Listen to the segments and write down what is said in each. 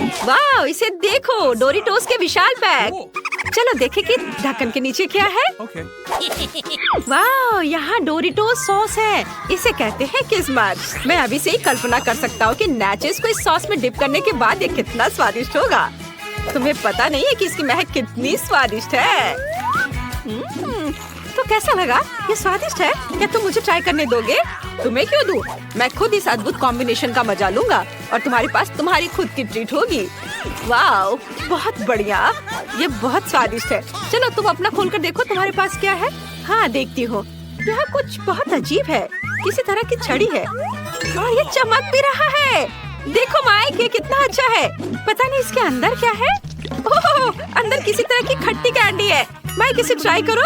वाह, इसे देखो, डोरिटोस के विशाल बैग। चलो देखें कि ढक्कन के नीचे क्या है। वाह, यहाँ डोरिटोस सॉस है। इसे कहते हैं किस्मत। मैं अभी से ही कल्पना कर सकता हूँ कि नाचोस को इस सॉस में डिप करने के बाद ये कितना स्वादिष्ट होगा। तुम्हें पता नहीं है कि इसकी महक कितनी स्वादिष्ट है। तो कैसा लगा? ये स्वादिष्ट है। क्या तुम मुझे ट्राई करने दोगे? तुम्हें क्यों दूं? मैं खुद इस अद्भुत कॉम्बिनेशन का मजा लूंगा और तुम्हारे पास तुम्हारी खुद की ट्रीट होगी। वाह, बहुत बढ़िया। ये बहुत स्वादिष्ट है। चलो तुम अपना खोलकर देखो, तुम्हारे पास क्या है। हाँ, देखती हूँ। यह कुछ बहुत अजीब है, किसी तरह की छड़ी है और ये चमक भी रहा है। देखो माइक, ये कितना अच्छा है। पता नहीं इसके अंदर क्या है। ओह, अंदर किसी तरह की खट्टी कैंडी है। माइक, इसे ट्राई करो।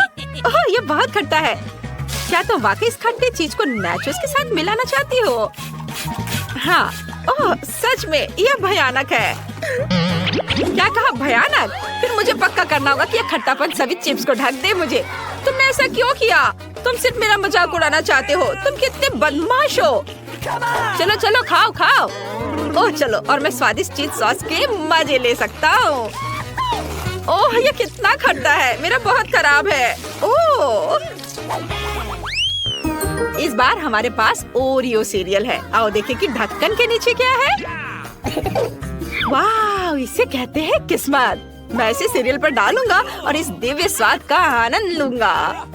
ओह, ये बहुत खट्टा है। क्या तुम वाकई इस खट्टी चीज को नाचोस के साथ मिलाना चाहती हो? हाँ। ओह, सच में यह भयानक है। क्या कहा, भयानक? फिर मुझे पक्का करना होगा कि यह खट्टापन सभी चिप्स को ढक दे मुझे। तुमने ऐसा क्यों किया? तुम सिर्फ मेरा मजाक उड़ाना चाहते हो। तुम कितने बदमाश हो। चलो चलो, खाओ खाओ। ओह चलो, और मैं स्वादिष्ट चीज सॉस के मजे ले सकता हूँ। ओह, ये कितना खट्टा है। मेरा बहुत खराब है। ओह, इस बार हमारे पास ओरियो सीरियल है। आओ देखें कि ढक्कन के नीचे क्या है। वाह, इसे कहते हैं किस्मत। मैं इसे सीरियल पर डालूंगा और इस दिव्य स्वाद का आनंद लूंगा।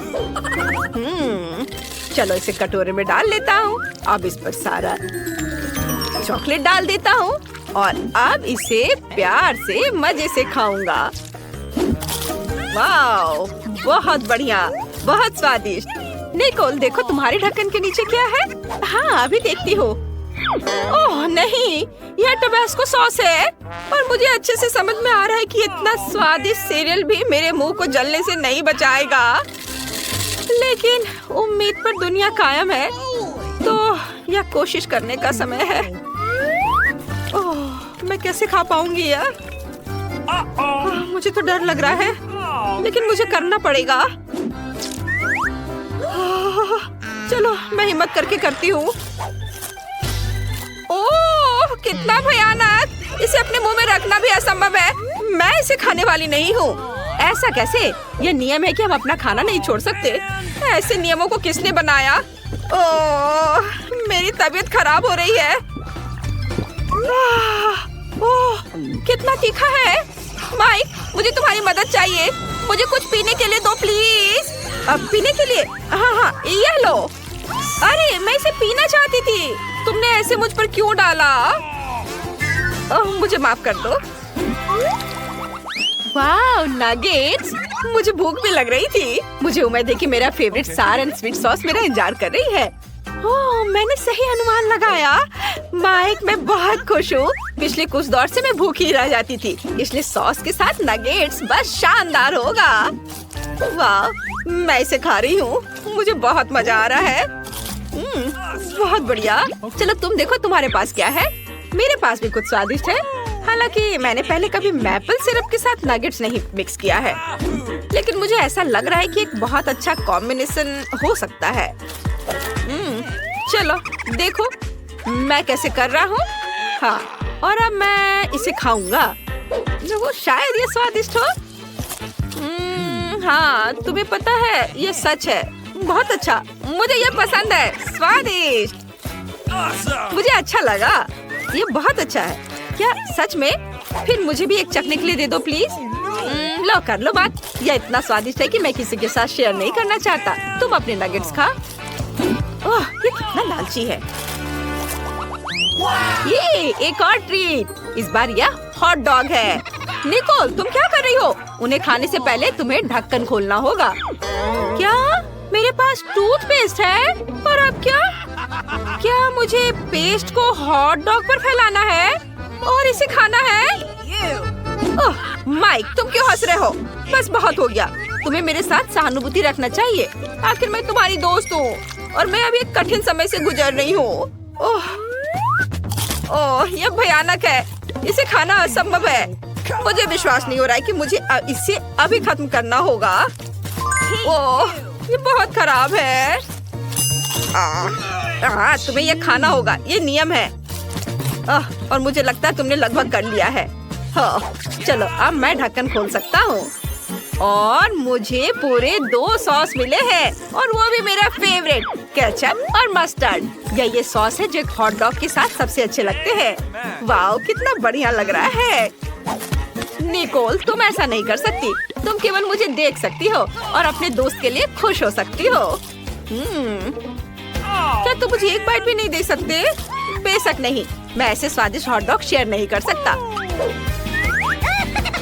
चलो इसे कटोरे में डाल लेता हूँ। अब इस पर सारा चॉकलेट डाल देता हूँ और अब इसे प्यार से मजे से खाऊंगा। वाह, बहुत बढ़िया, बहुत स्वादिष्ट। निकोल, देखो तुम्हारे ढक्कन के नीचे क्या है। हाँ, अभी देखती हूँ। ओह नहीं, यह टबास्को सॉस है और मुझे अच्छे से समझ में आ रहा है कि इतना स्वादिष्ट सीरियल भी मेरे मुंह को जलने से नहीं बचाएगा। लेकिन उम्मीद पर दुनिया कायम है, तो यह कोशिश करने का समय है। ओह, मैं कैसे खा पाऊंगी यार? मुझे तो डर लग रहा है, लेकिन मुझे करना पड़ेगा। चलो मैं हिम्मत करके करती हूँ। ओह, कितना भयानक। इसे अपने मुंह में रखना भी असंभव है। मैं इसे खाने वाली नहीं हूँ। ऐसा कैसे? ये नियम है कि हम अपना खाना नहीं छोड़ सकते। ऐसे नियमों को किसने बनाया? ओह, मेरी तबीयत खराब हो रही है। ओह, कितना तीखा है। माइक, मुझे तुम्हारी मदद चाहिए। मुझे कुछ पीने के लिए दो प्लीज। अब पीने के लिए? हाँ हाँ, ये लो। अरे, मैं इसे पीना चाहती थी। तुमने ऐसे मुझ पर क्यों डाला? ओह, मुझे माफ कर दो। वाह, नगेट्स। मुझे भूख भी लग रही थी। मुझे उम्मीद है कि मेरा फेवरेट सार एंड स्वीट सॉस मेरा इंतजार कर रही है। ओह, मैंने सही अनुमान लगाया। माइक, मैं बहुत खुश हूँ। पिछले कुछ दौर से मैं भूखी रह जाती थी, इसलिए सॉस के साथ नगेट्स बस शानदार होगा। वाह, मैं इसे खा रही हूँ। मुझे बहुत मजा आ रहा है। बहुत बढ़िया। चलो तुम देखो तुम्हारे पास क्या है। मेरे पास भी कुछ स्वादिष्ट है। हालांकि मैंने पहले कभी मैपल सिरप के साथ नगेट्स नहीं मिक्स किया है, लेकिन मुझे ऐसा लग रहा है कि एक बहुत अच्छा कॉम्बिनेशन हो सकता है। चलो देखो मैं कैसे कर रहा हूँ। हाँ, और अब मैं इसे खाऊंगा। वो शायद ये स्वादिष्ट हो। हाँ, तुम्हें पता है ये सच है। बहुत अच्छा, मुझे ये पसंद है। स्वादिष्ट, मुझे अच्छा लगा। ये बहुत अच्छा है। क्या सच में? फिर मुझे भी एक चखने के लिए दे दो प्लीज। लो कर लो बात। यह इतना स्वादिष्ट है कि मैं किसी के साथ शेयर नहीं करना चाहता। तुम अपने नगेट्स खा। ओह, ये कितना लालची है। ये एक और ट्रीट। इस बार यह हॉट डॉग है। निकोल, तुम क्या कर रही हो? उन्हें खाने से पहले तुम्हें ढक्कन खोलना होगा। क्या मेरे पास टूथपेस्ट है? और अब क्या? क्या मुझे पेस्ट को हॉट डॉग पर फैलाना है और इसे खाना है? ओह, माइक, तुम क्यों हंस रहे हो? बस बहुत हो गया। तुम्हें मेरे साथ सहानुभूति रखना चाहिए। आखिर मैं तुम्हारी दोस्त हूँ और मैं अभी एक कठिन समय से गुजर रही हूँ। ओह, यह भयानक है। इसे खाना असंभव है। मुझे विश्वास नहीं हो रहा है कि मुझे इसे अभी खत्म करना होगा। ओह, ये बहुत खराब है। तुम्हें यह खाना होगा, ये नियम है। और मुझे लगता है तुमने लगभग कर लिया है। हाँ, चलो अब मैं ढक्कन खोल सकता हूँ। और मुझे पूरे 2 सॉस मिले हैं और वो भी मेरा फेवरेट, केचप और मस्टर्ड। ये सॉस है जो हॉट डॉग के साथ सबसे अच्छे लगते हैं। वाओ, कितना बढ़िया लग रहा है। निकोल, तुम ऐसा नहीं कर सकती। तुम केवल मुझे देख सकती हो और अपने दोस्त के लिए खुश हो सकती हो। क्या तुम मुझे एक बाइट भी नहीं दे सकते? बेशक नहीं, मैं ऐसे स्वादिष्ट हॉट डॉग शेयर नहीं कर सकता।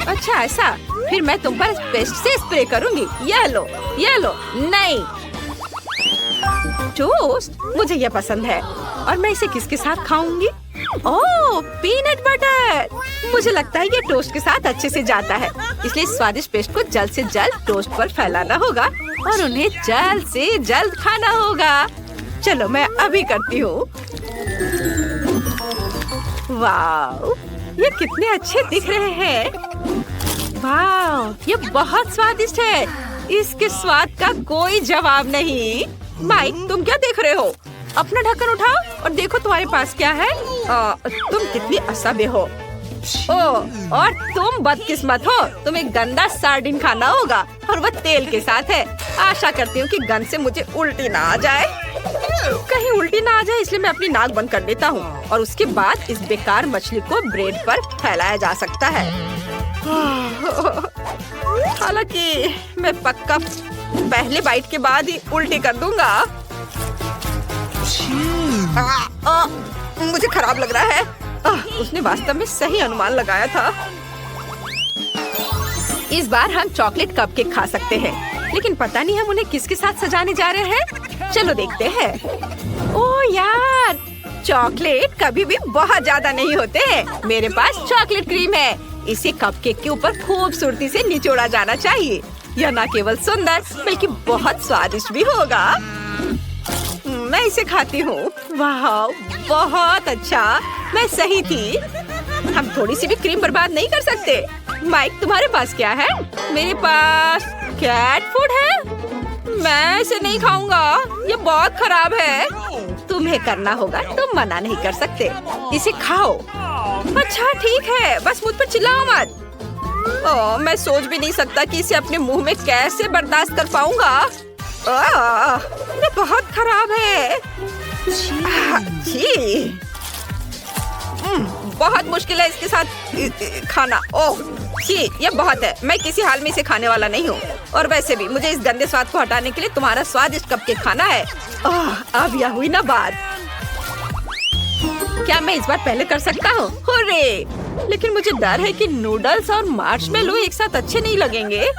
अच्छा ऐसा, फिर मैं तुम पर पेस्ट से स्प्रे करूंगी। ये लो, ये लो। नहीं, टोस्ट, मुझे ये पसंद है। और मैं इसे किसके साथ खाऊंगी? ओह, पीनट बटर। मुझे लगता है ये टोस्ट के साथ अच्छे से जाता है, इसलिए स्वादिष्ट पेस्ट को जल्द से जल्द टोस्ट पर फैलाना होगा और उन्हें जल्द से जल्द खाना होगा। चलो मैं अभी करती हूँ। वाह, ये कितने अच्छे दिख रहे हैं। वाह, ये बहुत स्वादिष्ट है। इसके स्वाद का कोई जवाब नहीं। माइक, तुम क्या देख रहे हो? अपना ढक्कन उठाओ और देखो तुम्हारे पास क्या है। तुम कितनी असभ्य हो। ओह, और तुम बदकिस्मत हो। तुम्हें गंदा सार्डिन खाना होगा और वह तेल के साथ है। आशा करती हूँ कि गंद से मुझे उल्टी ना आ जाए। कहीं उल्टी ना आ जाए इसलिए मैं अपनी नाक बंद कर लेता हूँ और उसके बाद इस बेकार मछली को ब्रेड पर फैलाया जा सकता है। हालांकि मैं पक्का पहले बाइट के बाद ही उल्टी कर दूंगा। मुझे खराब लग रहा है। उसने वास्तव में सही अनुमान लगाया था। इस बार हम चॉकलेट कपकेक खा सकते हैं, लेकिन पता नहीं हम उन्हें किसके साथ सजाने जा रहे हैं। चलो देखते हैं। ओह यार, चॉकलेट कभी भी बहुत ज्यादा नहीं होते हैं। मेरे पास चॉकलेट क्रीम है। इसे कपकेक के ऊपर खूबसूरती से निचोड़ा जाना चाहिए। यह न केवल सुंदर बल्कि बहुत स्वादिष्ट भी होगा। मैं इसे खाती हूँ। वाह, बहुत अच्छा, मैं सही थी। हम थोड़ी सी भी क्रीम बर्बाद नहीं कर सकते। माइक, तुम्हारे पास क्या है? मेरे पास कैट फूड है। मैं इसे नहीं खाऊंगा, ये बहुत खराब है। तुम्हें करना होगा, तुम मना नहीं कर सकते। इसे खाओ। अच्छा ठीक है, बस मुझ पर चिल्लाओ मत। ओह, मैं सोच भी नहीं सकता कि इसे अपने मुंह में कैसे बर्दाश्त कर पाऊंगा। ये बहुत खराब है। छी, बहुत मुश्किल है इसके साथ खाना। ओह छी, ये बहुत है। मैं किसी हाल में इसे खाने वाला नहीं हूँ। और वैसे भी मुझे इस गंदे स्वाद को हटाने के लिए तुम्हारा स्वादिष्ट कपकेक खाना है। अब यह हुई ना बात। क्या मैं इस बार पहले कर सकता हूँ? हुर्रे! लेकिन मुझे डर है कि नूडल्स और मार्शमेलो एक साथ अच्छे नहीं लगेंगे।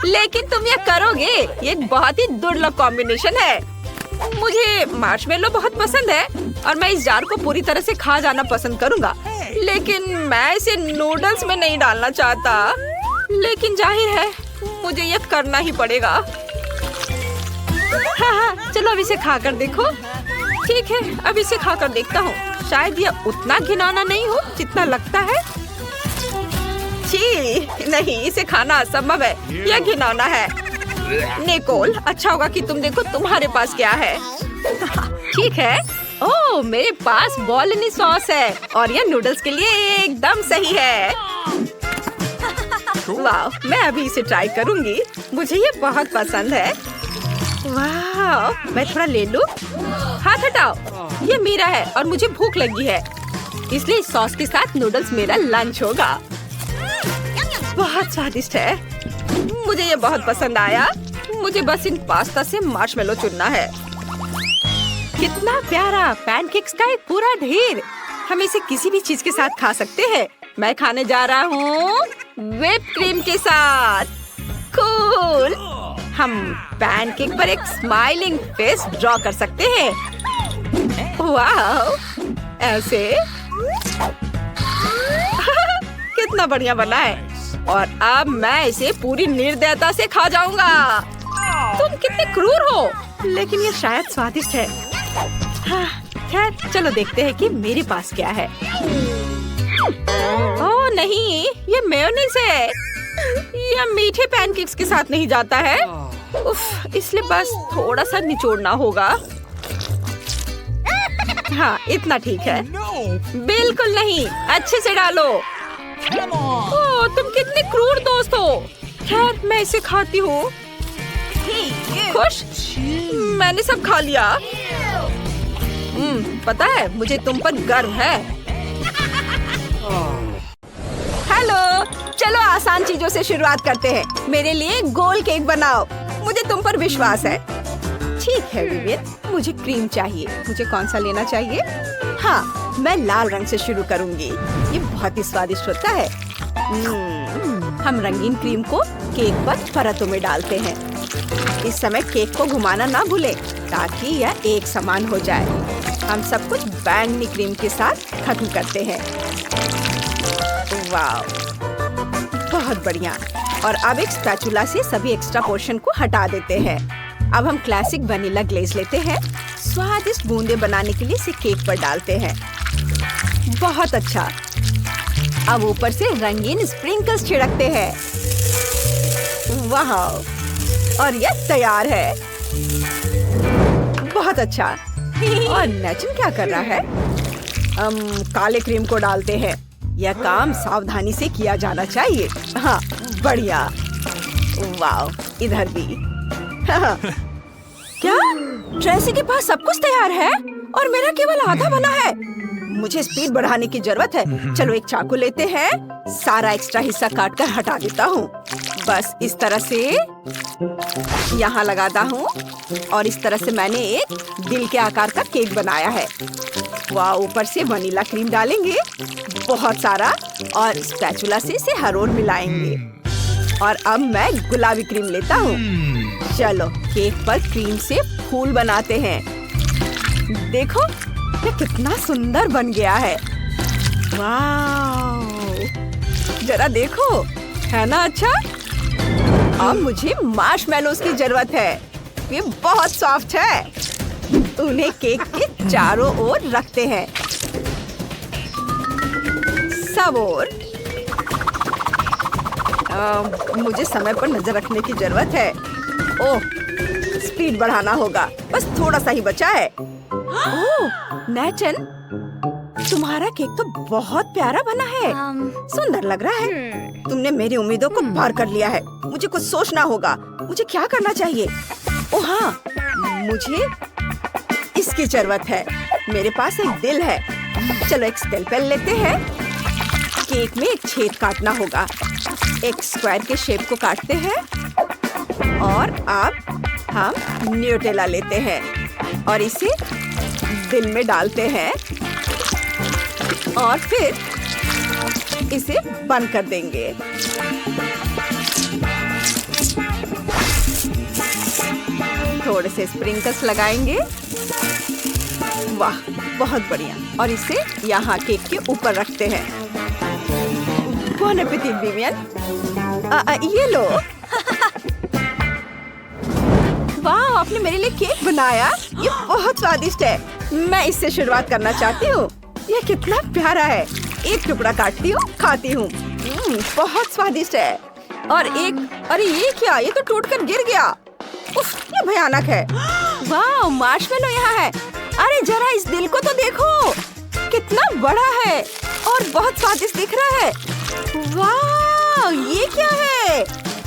लेकिन तुम यह करोगे। ये बहुत ही दुर्लभ कॉम्बिनेशन है। मुझे मार्शमेलो बहुत पसंद है और मैं इस जार को पूरी तरह से खा जाना पसंद करूंगा। लेकिन मैं इसे नूडल्स में नहीं डालना चाहता। लेकिन जाहिर है मुझे यह करना ही पड़ेगा। हाँ, चलो अब इसे खाकर देखो। ठीक है, अब इसे खाकर देखता हूँ। शायद यह उतना घिनौना नहीं हो जितना लगता है। छी, नहीं, इसे खाना असंभव है। यह घिनौना है। निकोल, अच्छा होगा कि तुम देखो तुम्हारे पास क्या है। ठीक है। ओह, मेरे पास बॉलोनी सॉस है और यह नूडल्स के लिए एकदम सही है। वाह, मैं अभी इसे ट्राई करूंगी। मुझे ये बहुत पसंद है। वाह, मैं थोड़ा ले लूं। हाथ हटाओ, ये मेरा है और मुझे भूख लगी है, इसलिए इस सॉस के साथ नूडल्स मेरा लंच होगा। बहुत स्वादिष्ट है। मुझे ये बहुत पसंद आया। मुझे बस इन पास्ता से मार्शमेलो चुनना है। कितना प्यारा, पैनकेक्स का एक पूरा ढेर। हम इसे किसी भी चीज के साथ खा सकते हैं। मैं खाने जा रहा हूँ व्हिप क्रीम के साथ। कूल। हम पैनकेक पर एक स्माइलिंग फेस ड्रॉ कर सकते हैं। वाह, ऐसे। कितना बढ़िया बना है। और अब मैं इसे पूरी निर्दयता से खा जाऊंगा। तुम कितने क्रूर हो, लेकिन ये शायद स्वादिष्ट है। हाँ, खैर चलो देखते हैं कि मेरे पास क्या है। ओह नहीं, ये मेयोनीज है। यह मीठे पैनकेक्स के साथ नहीं जाता है। उफ, इसलिए बस थोड़ा सा निचोड़ना होगा। हाँ, इतना ठीक है। बिल्कुल नहीं, अच्छे से डालो। ओह, तुम कितने क्रूर दोस्त हो। खैर, मैं इसे खाती हूँ। खुश? मैंने सब खा लिया। पता है, मुझे तुम पर गर्व है। हेलो, चलो आसान चीजों से शुरुआत करते हैं। मेरे लिए गोल केक बनाओ। मुझे तुम पर विश्वास है। ठीक है विवियन, मुझे क्रीम चाहिए। मुझे कौन सा लेना चाहिए? हाँ, मैं लाल रंग से शुरू करूंगी। ये बहुत ही स्वादिष्ट होता है। हम रंगीन क्रीम को केक पर परतों में डालते हैं। इस समय केक को घुमाना ना भूलें ताकि यह एक समान हो जाए। हम सब कुछ बैंगनी क्रीम के साथ खत्म करते हैं। वाह, बहुत बढ़िया। और अब एक स्पैचुला से सभी एक्स्ट्रा पोर्शन को हटा देते हैं। अब हम क्लासिक वनीला ग्लेज लेते हैं। स्वादिष्ट बूंदे बनाने के लिए इसे केक पर डालते हैं। बहुत अच्छा। अब ऊपर से रंगीन स्प्रिंकल्स छिड़कते हैं। वाह, और यह तैयार है। बहुत अच्छा। और नेचन क्या कर रहा है? हम काले क्रीम को डालते हैं। यह काम सावधानी से किया जाना चाहिए। हाँ, बढ़िया। वाह, इधर भी। क्या? ट्रेसी के पास सब कुछ तैयार है और मेरा केवल आधा बना है। मुझे स्पीड बढ़ाने की जरूरत है। चलो एक चाकू लेते हैं। सारा एक्स्ट्रा हिस्सा काट कर हटा देता हूँ। बस इस तरह से यहाँ लगाता हूँ और इस तरह से मैंने एक दिल के आकार का केक बनाया है। वाह, ऊपर से वनीला क्रीम डालेंगे बहुत सारा और स्पैचुला से इसे हर ओर मिलाएंगे। और अब मैं गुलाबी क्रीम लेता हूँ। चलो केक पर क्रीम से फूल बनाते हैं। देखो ये कितना सुंदर बन गया है। वाह, जरा देखो, है ना अच्छा? अब मुझे मार्शमेलोज की जरूरत है। ये बहुत सॉफ्ट है। उन्हें केक के चारों ओर रखते हैं। सब ओर। मुझे समय पर नजर रखने की जरूरत है। ओह, स्पीड बढ़ाना होगा। बस थोड़ा सा ही बचा है। ओह, नेचन, तुम्हारा केक तो बहुत प्यारा बना है। सुंदर लग रहा है। तुमने मेरी उम्मीदों को पार कर लिया है। मुझे कुछ सोचना होगा। मुझे क्या करना चाहिए? ओह हाँ, मुझे इसकी जरूरत है। मेरे पास एक दिल है। चलो एक स्केलपेल लेते हैं। केक में एक छेद काटना होगा। एक स्क्वायर के शेप को काटते हैं और अब हम न्यूटेला लेते हैं और इसे दिल में डालते हैं और फिर इसे बंद कर देंगे। थोड़े से स्प्रिंकल्स लगाएंगे। वाह, बहुत बढ़िया। और इसे यहाँ केक के ऊपर रखते हैं। बॉन एपेटिट विवियन। ये लो। वाह, आपने मेरे लिए केक बनाया। ये बहुत स्वादिष्ट है। मैं इससे शुरुआत करना चाहती हूँ। ये कितना प्यारा है। एक टुकड़ा काटती हूँ, खाती हूँ। बहुत स्वादिष्ट है। और एक, अरे ये क्या? ये तो टूटकर गिर गया। उफ, ये भयानक है। वाह, मार्शमेलो यहाँ है। अरे जरा इस दिल को तो देखो, कितना बड़ा है और बहुत स्वादिष्ट दिख रहा है। वाह, ये क्या है?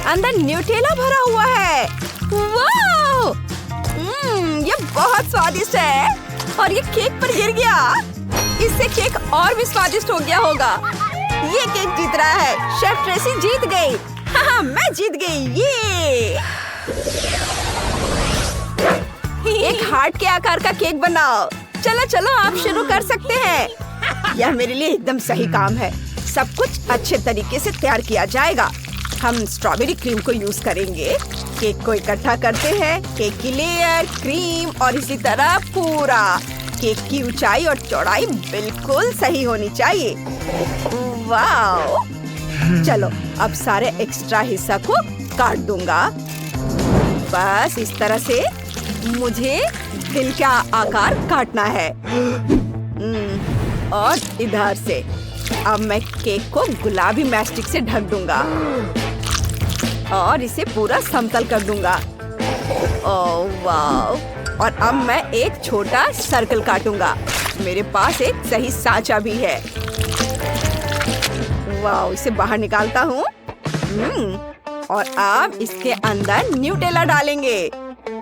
अंदर न्यूटेला भरा हुआ है। वाह, ये बहुत स्वादिष्ट है और ये केक पर गिर गया। इससे केक और भी स्वादिष्ट हो गया होगा। ये केक जीत रहा है। शेफ ट्रेसी जीत गई। हाँ, मैं जीत गई। ये एक हार्ट के आकार का केक बनाओ। चलो चलो, आप शुरू कर सकते हैं। यह मेरे लिए एकदम सही काम है। सब कुछ अच्छे तरीके से तैयार किया जाएगा। हम स्ट्रॉबेरी क्रीम को यूज करेंगे। केक को इकट्ठा करते हैं। केक की लेयर, क्रीम और इसी तरह पूरा। केक की ऊंचाई और चौड़ाई बिल्कुल सही होनी चाहिए। वाह, चलो अब सारे एक्स्ट्रा हिस्सा को काट दूंगा। बस इस तरह से मुझे दिल का आकार काटना है। और इधर से अब मैं केक को गुलाबी मैस्टिक से ढक दूंगा और इसे पूरा समतल कर दूंगा। ओह वाह! और अब मैं एक छोटा सर्कल काटूंगा मेरे पास एक सही सांचा भी है। वाह, इसे बाहर निकालता हूँ। और अब इसके अंदर न्यूटेला डालेंगे।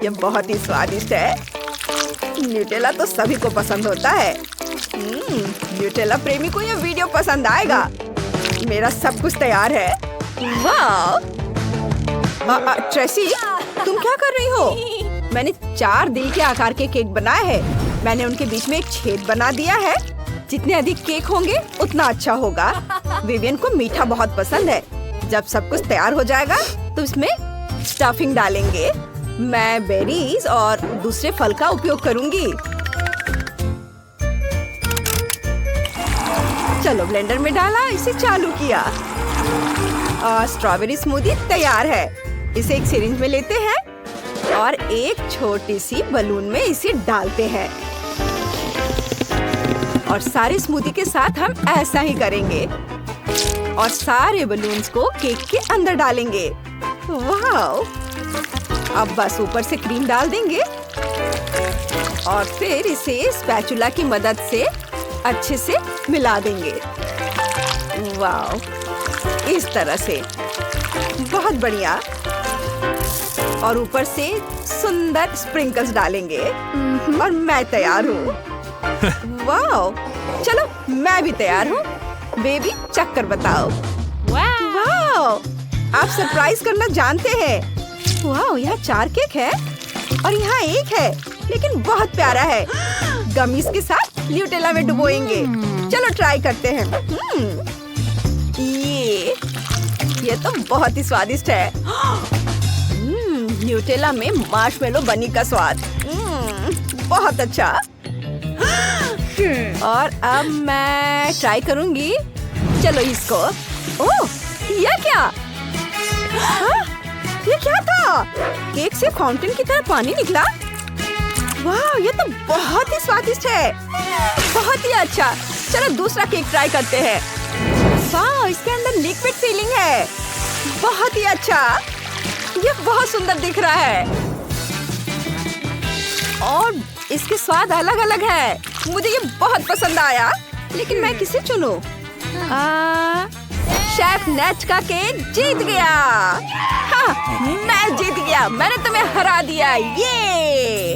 ये बहुत ही स्वादिष्ट है। न्यूटेला तो सभी को पसंद होता है। न्यूटेला प्रेमी को ये वीडियो पसंद आएगा। मेरा सब कुछ तैयार है। वाह! ट्रेसी, तुम क्या कर रही हो? मैंने 4 दिल के आकार के केक बनाए हैं। मैंने उनके बीच में एक छेद बना दिया है। जितने अधिक केक होंगे उतना अच्छा होगा। विवियन को मीठा बहुत पसंद है। जब सब कुछ तैयार हो जाएगा तो इसमें स्टफिंग डालेंगे। मैं बेरीज और दूसरे फल का उपयोग करूंगी। चलो ब्लेंडर में डाला, इसे चालू किया। स्ट्रॉबेरी स्मूदी तैयार है। इसे एक सिरिंज में लेते हैं और एक छोटी सी बलून में इसे डालते हैं। और सारे स्मूदी के साथ हम ऐसा ही करेंगे और सारे बलून्स को केक के अंदर डालेंगे। वाह! अब बस ऊपर से क्रीम डाल देंगे और फिर इसे स्पैचुला की मदद से अच्छे से मिला देंगे। वाह! इस तरह से बहुत बढ़िया। और ऊपर से सुंदर स्प्रिंकल्स डालेंगे और मैं तैयार हूँ। वाह! चलो मैं भी तैयार हूँ। बेबी, चक्कर बताओ। वाह! आप सरप्राइज करना जानते हैं। वाह, यहाँ 4 केक है और यहाँ एक है, लेकिन बहुत प्यारा है। गमीज के साथ न्यूटेला में डुबोएंगे। चलो ट्राई करते हैं। ये तो बहुत ही स्वादिष्ट है। न्यूटेला में मार्शमेलो बनी का स्वाद। बहुत अच्छा। और अब मैं ट्राई करूंगी। चलो इसको। ओह, ये क्या? ये क्या था? केक से फाउंटेन की तरह पानी निकला। वाह, ये तो बहुत ही स्वादिष्ट है। बहुत ही अच्छा। चलो दूसरा केक ट्राई करते हैं। वाह, इसके अंदर लिक्विड फीलिंग है। बहुत ही अच्छा। ये बहुत सुंदर दिख रहा है और इसके स्वाद अलग अलग है। मुझे ये बहुत पसंद आया, लेकिन मैं किसे चुनूं? शेफ नेच का केक जीत गया। हाँ, मैं जीत गया। मैंने तुम्हें हरा दिया। ये